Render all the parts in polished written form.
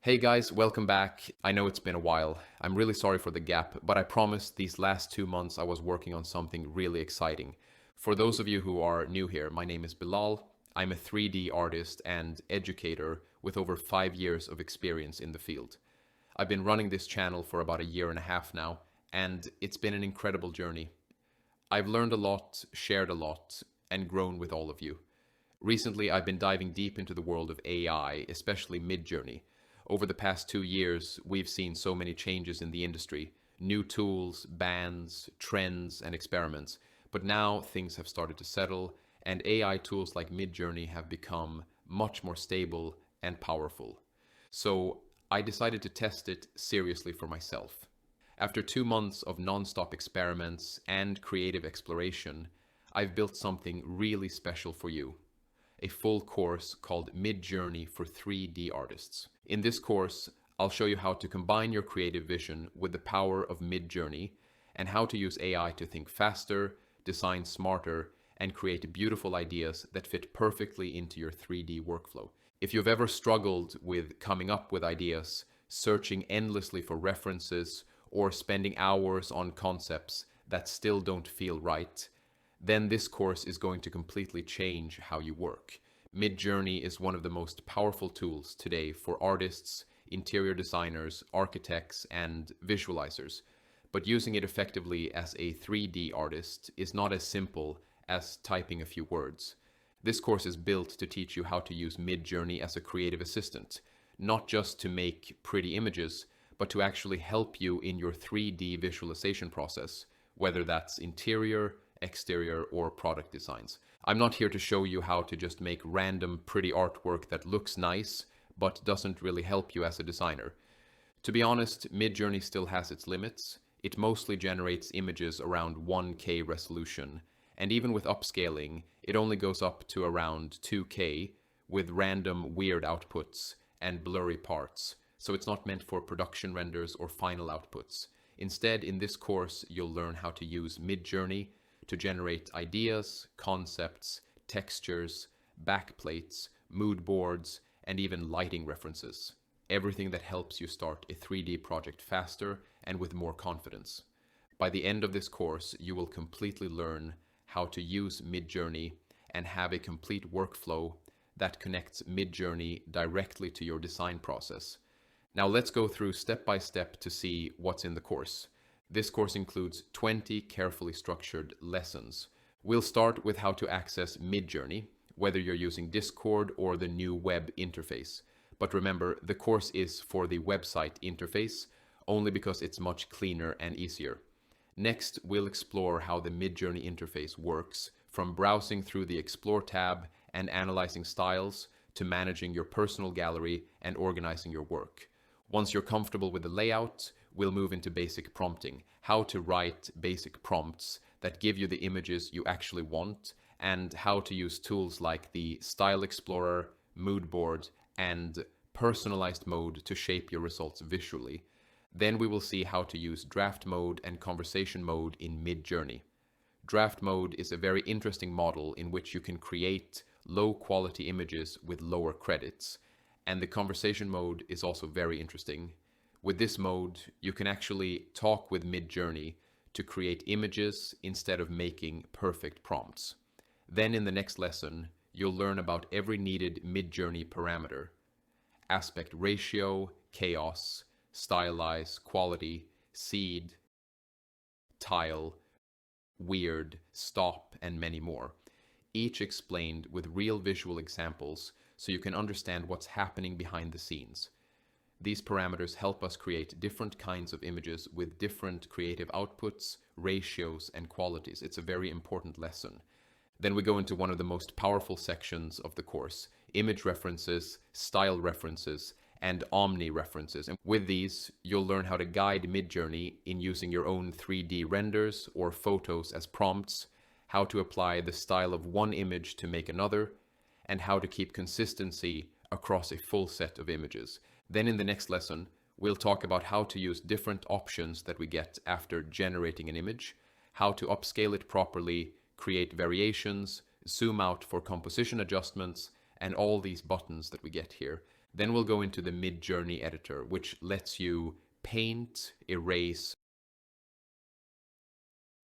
Hey guys, welcome back. I know it's been a while. I'm really sorry for the gap, but I promise these last 2 months I was working on something really exciting. For those of you who are new here, my name is Bilal. I'm a 3D artist and educator with over 5 years of experience in the field. I've been running this channel for about a year and a half now, and it's been an incredible journey. I've learned a lot, shared a lot, and grown with all of you. Recently, I've been diving deep into the world of AI, especially Midjourney. Over the past 2 years, we've seen so many changes in the industry, new tools, bans, trends, and experiments. But now things have started to settle, and AI tools like Midjourney have become much more stable and powerful. So I decided to test it seriously for myself. After 2 months of non-stop experiments and creative exploration, I've built something really special for you, a full course called Midjourney for 3D artists. In this course, I'll show you how to combine your creative vision with the power of Midjourney and how to use AI to think faster, design smarter, and create beautiful ideas that fit perfectly into your 3D workflow. If you've ever struggled with coming up with ideas, searching endlessly for references, or spending hours on concepts that still don't feel right, then this course is going to completely change how you work. Midjourney is one of the most powerful tools today for artists, interior designers, architects, and visualizers. But using it effectively as a 3D artist is not as simple as typing a few words. This course is built to teach you how to use Midjourney as a creative assistant, not just to make pretty images, but to actually help you in your 3D visualization process, whether that's interior, exterior, or product designs. I'm not here to show you how to just make random pretty artwork that looks nice, but doesn't really help you as a designer. To be honest, Midjourney still has its limits. It mostly generates images around 1K resolution, and even with upscaling, it only goes up to around 2K with random weird outputs and blurry parts, so it's not meant for production renders or final outputs. Instead, in this course, you'll learn how to use Midjourney to generate ideas, concepts, textures, backplates, mood boards, and even lighting references. Everything that helps you start a 3D project faster and with more confidence. By the end of this course, you will completely learn how to use Midjourney and have a complete workflow that connects Midjourney directly to your design process. Now let's go through step by step to see what's in the course. This course includes 20 carefully structured lessons. We'll start with how to access Midjourney, whether you're using Discord or the new web interface. But remember, the course is for the website interface, only because it's much cleaner and easier. Next, we'll explore how the Midjourney interface works, from browsing through the Explore tab and analyzing styles, to managing your personal gallery and organizing your work. Once you're comfortable with the layout, we'll move into basic prompting, how to write basic prompts that give you the images you actually want, and how to use tools like the Style Explorer, Mood Board, and Personalized Mode to shape your results visually. Then we will see how to use Draft Mode and Conversation Mode in Midjourney. Draft Mode is a very interesting model in which you can create low-quality images with lower credits, and the Conversation Mode is also very interesting. With this mode, you can actually talk with Midjourney to create images instead of making perfect prompts. Then in the next lesson, you'll learn about every needed Midjourney parameter: aspect ratio, chaos, stylize, quality, seed, tile, weird, stop, and many more, each explained with real visual examples so you can understand what's happening behind the scenes. These parameters help us create different kinds of images with different creative outputs, ratios, and qualities. It's a very important lesson. Then we go into one of the most powerful sections of the course: image references, style references, and omni references. And with these, you'll learn how to guide Midjourney in using your own 3D renders or photos as prompts, how to apply the style of one image to make another, and how to keep consistency across a full set of images. Then in the next lesson, we'll talk about how to use different options that we get after generating an image, how to upscale it properly, create variations, zoom out for composition adjustments, and all these buttons that we get here. Then we'll go into the Midjourney editor, which lets you paint, erase,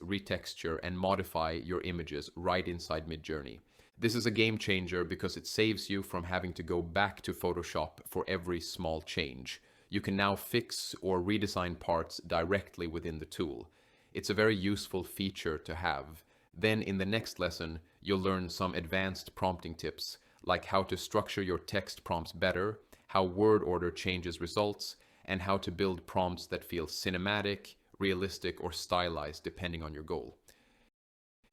retexture, and modify your images right inside Midjourney. This is a game changer because it saves you from having to go back to Photoshop for every small change. You can now fix or redesign parts directly within the tool. It's a very useful feature to have. Then in the next lesson, you'll learn some advanced prompting tips, like how to structure your text prompts better, how word order changes results, and how to build prompts that feel cinematic, realistic, or stylized depending on your goal.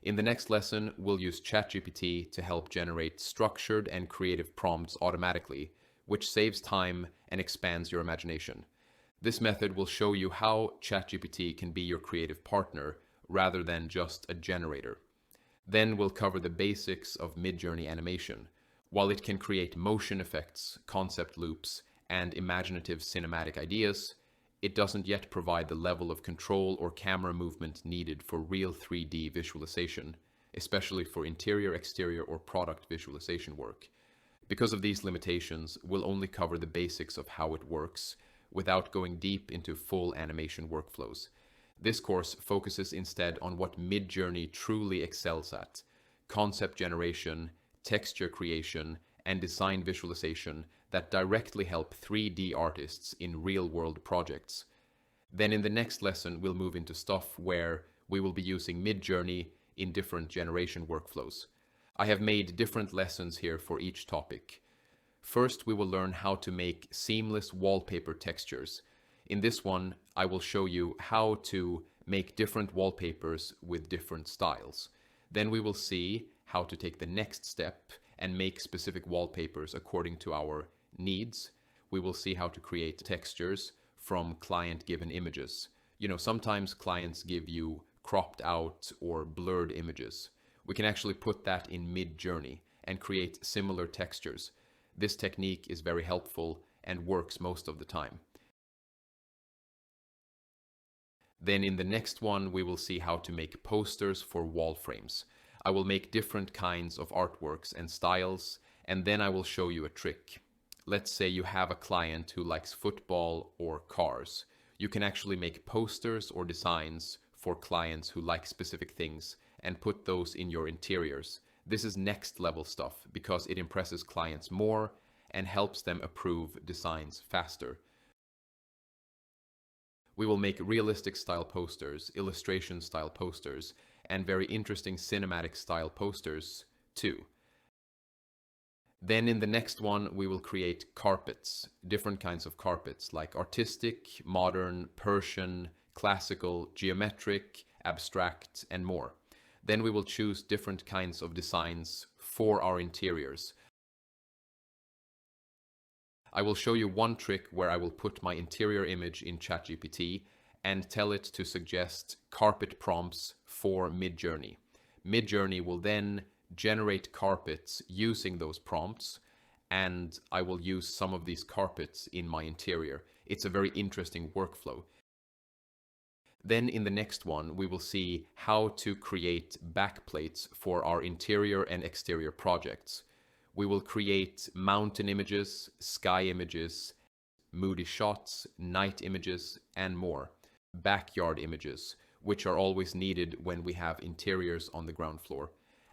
In the next lesson, we'll use ChatGPT to help generate structured and creative prompts automatically, which saves time and expands your imagination. This method will show you how ChatGPT can be your creative partner rather than just a generator. Then we'll cover the basics of Midjourney animation. While it can create motion effects, concept loops, and imaginative cinematic ideas, it doesn't yet provide the level of control or camera movement needed for real 3D visualization, especially for interior, exterior, or product visualization work. Because of these limitations, we'll only cover the basics of how it works without going deep into full animation workflows. This course focuses instead on what Midjourney truly excels at: concept generation, texture creation, and design visualization that directly help 3D artists in real-world projects. Then in the next lesson, we'll move into stuff where we will be using Midjourney in different generation workflows. I have made different lessons here for each topic. First, we will learn how to make seamless wallpaper textures. In this one, I will show you how to make different wallpapers with different styles. Then we will see how to take the next step and make specific wallpapers according to our needs. We will see how to create textures from client-given images. Sometimes clients give you cropped out or blurred images. We can actually put that in Midjourney and create similar textures. This technique is very helpful and works most of the time. Then in the next one, we will see how to make posters for wall frames. I will make different kinds of artworks and styles, and then I will show you a trick. Let's say you have a client who likes football or cars. You can actually make posters or designs for clients who like specific things and put those in your interiors. This is next level stuff because it impresses clients more and helps them approve designs faster. We will make realistic style posters, illustration style posters, and very interesting cinematic style posters too. Then in the next one, we will create carpets, different kinds of carpets like artistic, modern, Persian, classical, geometric, abstract, and more. Then we will choose different kinds of designs for our interiors. I will show you one trick where I will put my interior image in ChatGPT and tell it to suggest carpet prompts for Midjourney. Midjourney will then generate carpets using those prompts, and I will use some of these carpets in my interior. It's a very interesting workflow. Then in the next one, we will see how to create backplates for our interior and exterior projects. We will create mountain images, sky images, moody shots, night images, and more. Backyard images, which are always needed when we have interiors on the ground floor.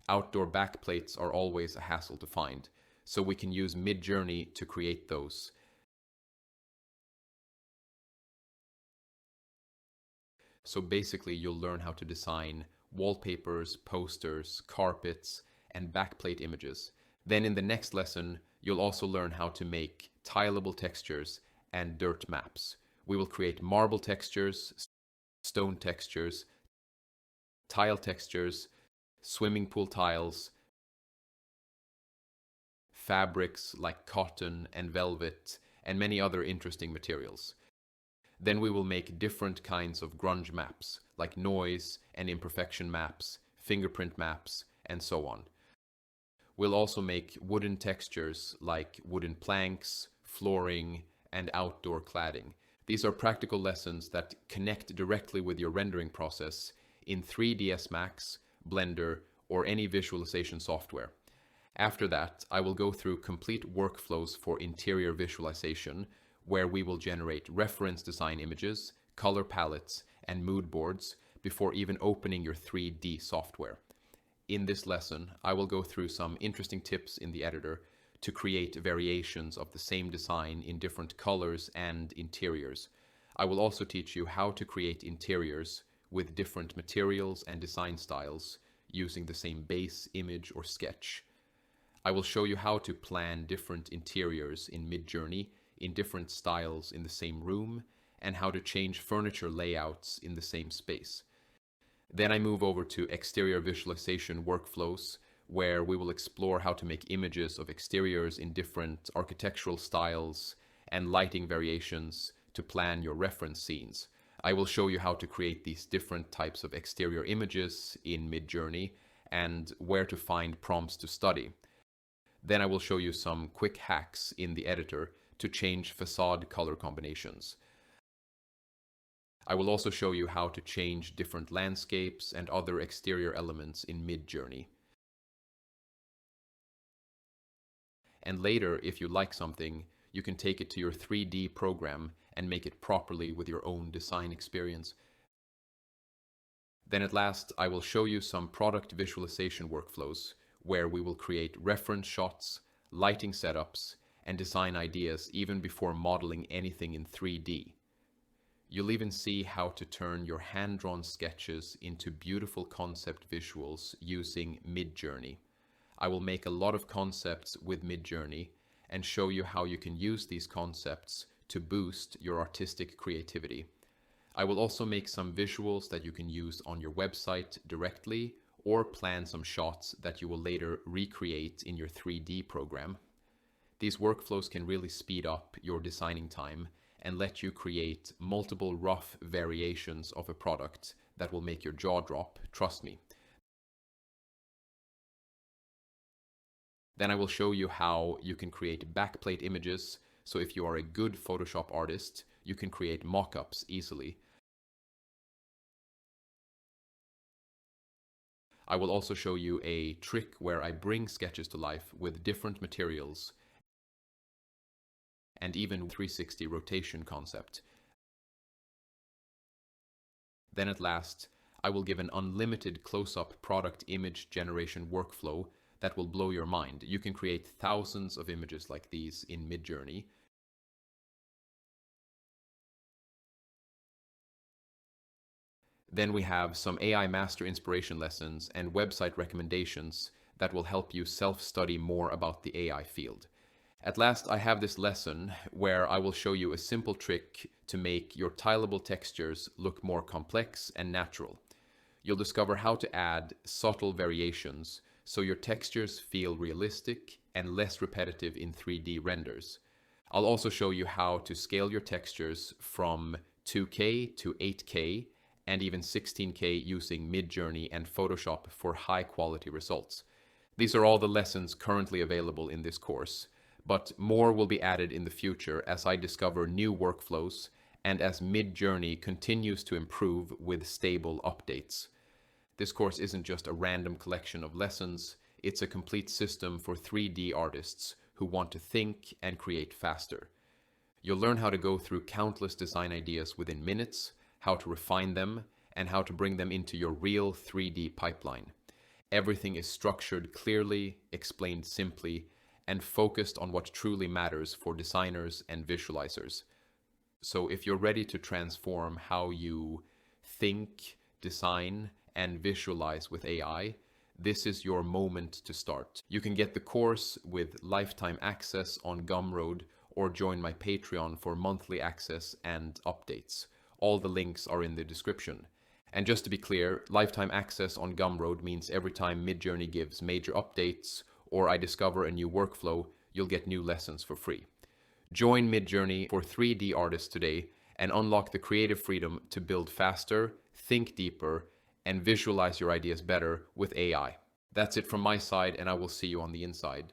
Outdoor backplates are always a hassle to find, so we can use Midjourney to create those. So basically, you'll learn how to design wallpapers, posters, carpets, and backplate images. Then in the next lesson, you'll also learn how to make tileable textures and dirt maps. We will create marble textures, stone textures, tile textures, swimming pool tiles, fabrics like cotton and velvet, and many other interesting materials. Then we will make different kinds of grunge maps, like noise and imperfection maps, fingerprint maps, and so on. We'll also make wooden textures like wooden planks, flooring, and outdoor cladding. These are practical lessons that connect directly with your rendering process in 3ds Max, Blender, or any visualization software. After that, I will go through complete workflows for interior visualization, where we will generate reference design images, color palettes, and mood boards before even opening your 3D software. In this lesson, I will go through some interesting tips in the editor to create variations of the same design in different colors and interiors. I will also teach you how to create interiors with different materials and design styles using the same base, image, or sketch. I will show you how to plan different interiors in Midjourney in different styles in the same room, and how to change furniture layouts in the same space. Then I move over to exterior visualization workflows, where we will explore how to make images of exteriors in different architectural styles and lighting variations to plan your reference scenes. I will show you how to create these different types of exterior images in Midjourney and where to find prompts to study. Then I will show you some quick hacks in the editor to change facade color combinations. I will also show you how to change different landscapes and other exterior elements in Midjourney. And later, if you like something, you can take it to your 3D program and make it properly with your own design experience. Then at last, I will show you some product visualization workflows where we will create reference shots, lighting setups, and design ideas even before modeling anything in 3D. You'll even see how to turn your hand-drawn sketches into beautiful concept visuals using Midjourney. I will make a lot of concepts with Midjourney and show you how you can use these concepts to boost your artistic creativity. I will also make some visuals that you can use on your website directly, or plan some shots that you will later recreate in your 3D program. These workflows can really speed up your designing time and let you create multiple rough variations of a product that will make your jaw drop, trust me. Then I will show you how you can create backplate images, so if you are a good Photoshop artist, you can create mock-ups easily. I will also show you a trick where I bring sketches to life with different materials and even 360 rotation concept. Then at last, I will give an unlimited close-up product image generation workflow that will blow your mind. You can create thousands of images like these in Midjourney. Then we have some AI master inspiration lessons and website recommendations that will help you self-study more about the AI field. At last, I have this lesson where I will show you a simple trick to make your tileable textures look more complex and natural. You'll discover how to add subtle variations so your textures feel realistic and less repetitive in 3D renders. I'll also show you how to scale your textures from 2K to 8K and even 16K using Midjourney and Photoshop for high quality results. These are all the lessons currently available in this course, but more will be added in the future as I discover new workflows and as Midjourney continues to improve with stable updates. This course isn't just a random collection of lessons, it's a complete system for 3D artists who want to think and create faster. You'll learn how to go through countless design ideas within minutes, how to refine them, and how to bring them into your real 3D pipeline. Everything is structured clearly, explained simply, and focused on what truly matters for designers and visualizers. So if you're ready to transform how you think, design, and visualize with AI, this is your moment to start. You can get the course with lifetime access on Gumroad or join my Patreon for monthly access and updates. All the links are in the description. And just to be clear, lifetime access on Gumroad means every time Midjourney gives major updates or I discover a new workflow, you'll get new lessons for free. Join Midjourney for 3D artists today and unlock the creative freedom to build faster, think deeper, and visualize your ideas better with AI. That's it from my side, and I will see you on the inside.